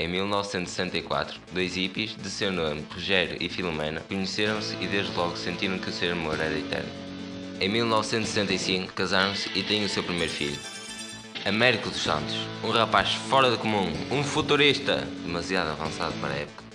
Em 1964, dois hippies, de seu nome Rogério e Filomena, conheceram-se e desde logo sentiram que o seu amor era eterno. Em 1965, casaram-se e têm o seu primeiro filho, Américo dos Santos, um rapaz fora do comum, um futurista, demasiado avançado para a época.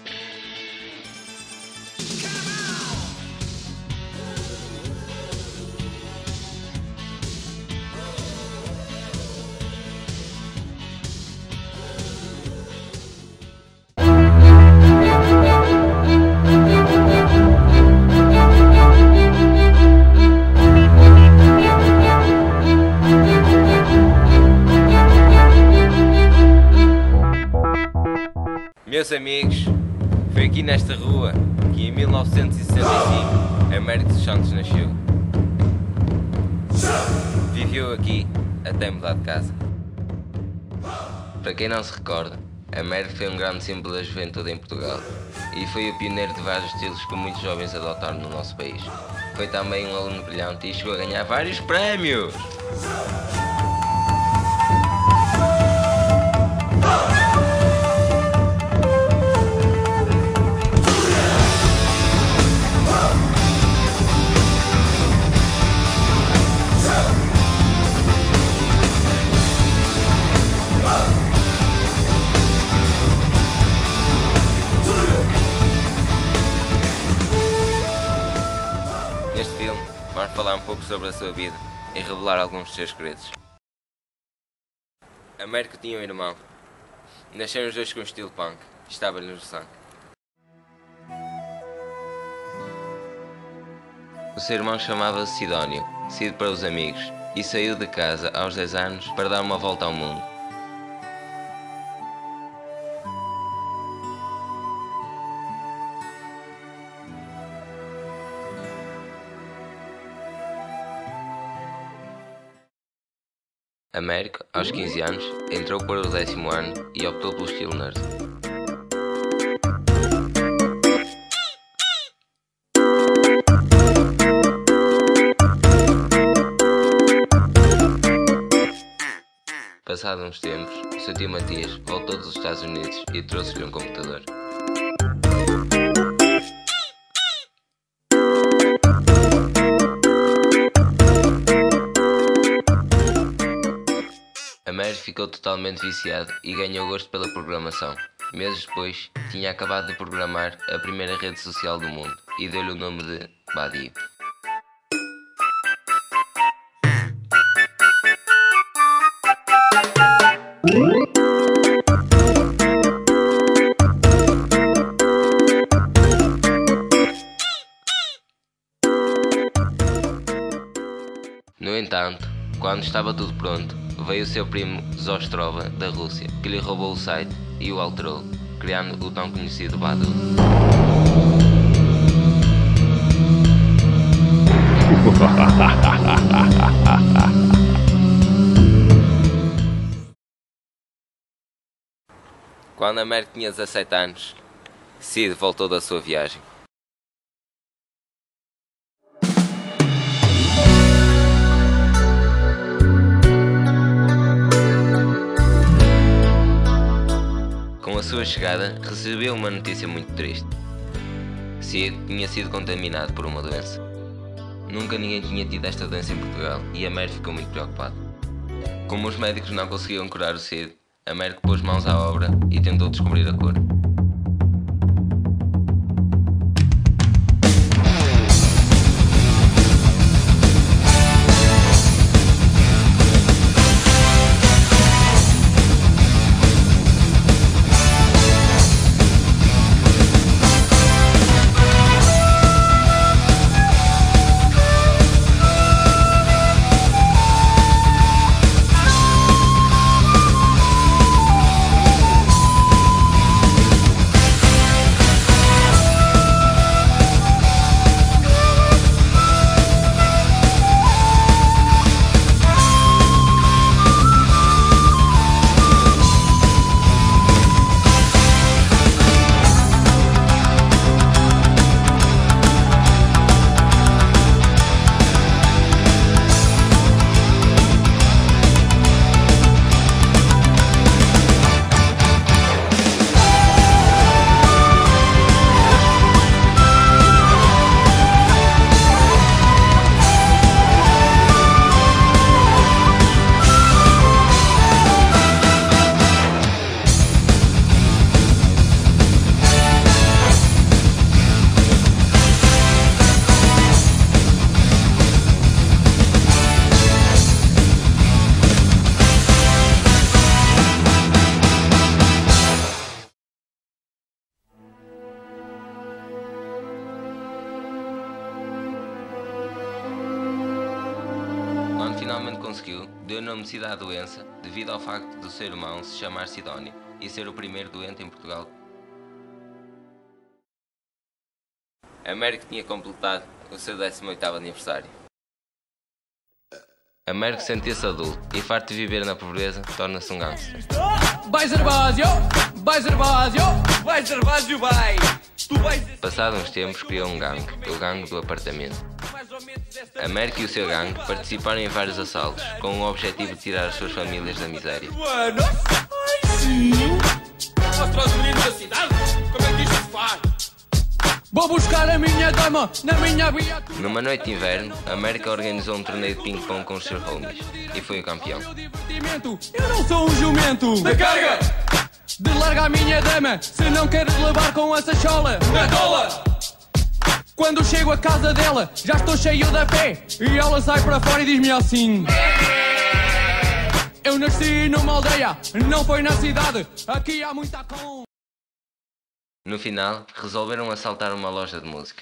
Meus amigos, foi aqui nesta rua que em 1965 Américo dos Santos nasceu. Viveu aqui até mudar de casa. Para quem não se recorda, Américo foi um grande símbolo da juventude em Portugal e foi o pioneiro de vários estilos que muitos jovens adotaram no nosso país. Foi também um aluno brilhante e chegou a ganhar vários prémios. Neste filme, vamos falar um pouco sobre a sua vida e revelar alguns dos seus segredos. Américo tinha um irmão. Nasceram os dois com estilo punk. Estava-lhe no sangue. O seu irmão chamava-se Sidónio, Cid para os amigos, e saiu de casa aos 10 anos para dar uma volta ao mundo. Américo, aos 15 anos, entrou para o 10º ano e optou pelo estilo nerd. Passados uns tempos, o seu tio Matias voltou dos Estados Unidos e trouxe-lhe um computador. Américo ficou totalmente viciado e ganhou gosto pela programação. Meses depois, tinha acabado de programar a primeira rede social do mundo e deu-lhe o nome de Badi. No entanto, quando estava tudo pronto, veio o seu primo Zostrova da Rússia, que lhe roubou o site e o alterou, criando o tão conhecido Badu. Quando Américo tinha 17 anos, Cid voltou da sua viagem. Com a sua chegada, recebeu uma notícia muito triste. Cid tinha sido contaminado por uma doença. Nunca ninguém tinha tido esta doença em Portugal e Américo ficou muito preocupado. Como os médicos não conseguiam curar o Cid, Américo pôs mãos à obra e tentou descobrir a cura. conseguiu, deu nome à doença devido ao facto do seu irmão se chamar Sidónio e ser o primeiro doente em Portugal. Américo tinha completado o seu 18º aniversário. Américo sentia-se adulto e, farto de viver na pobreza, torna-se um gangster. Vai Gervásio! Vai Gervásio! Vai Gervásio, vai! Passado uns tempos criou um gangue, o gangue do apartamento. Américo e o seu gangue participaram em vários assaltos, com o objetivo de tirar as suas famílias da miséria. Sim! Mostra aos meninos da cidade como é que isto se faz! Vou buscar a minha dama na minha viatura. Numa noite de inverno, Américo organizou um torneio de ping-pong com os seus homies e foi o campeão. Eu não sou um jumento! Da carga! De larga a minha dama, se não queres levar com a sachola. Na tola! Quando chego à casa dela, já estou cheio da fé. E ela sai para fora e diz-me assim: eu nasci numa aldeia, não foi na cidade. Aqui há muita com. No final, resolveram assaltar uma loja de música.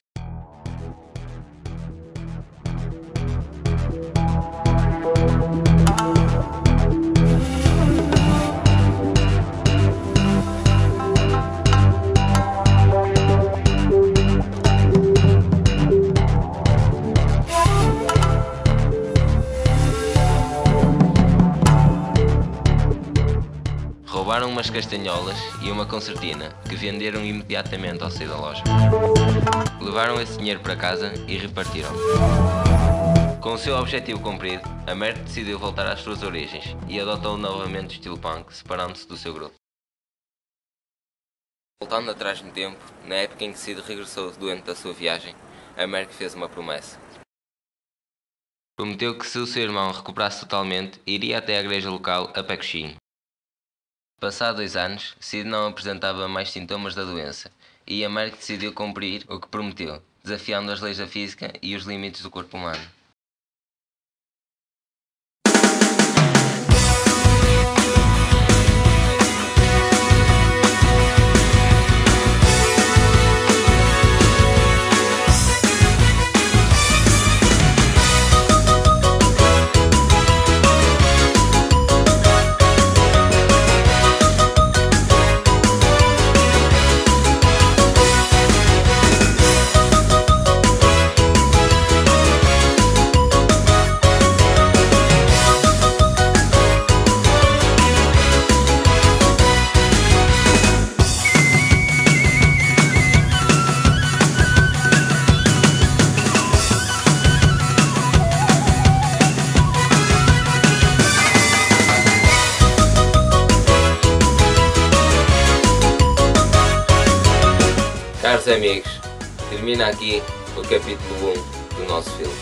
Roubaram umas castanholas e uma concertina, que venderam imediatamente ao sair da loja. Levaram esse dinheiro para casa e repartiram. Com o seu objetivo cumprido, Américo decidiu voltar às suas origens e adotou novamente o estilo punk, separando-se do seu grupo. Voltando atrás no tempo, na época em que Cid regressou doente da sua viagem, Américo fez uma promessa. Prometeu que, se o seu irmão recuperasse totalmente, iria até à igreja local a pé coxinho. Passados 2 anos, Cid não apresentava mais sintomas da doença e Américo decidiu cumprir o que prometeu, desafiando as leis da física e os limites do corpo humano. Caros amigos, termina aqui o capítulo 1 do nosso filme.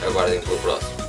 Aguardem pelo próximo.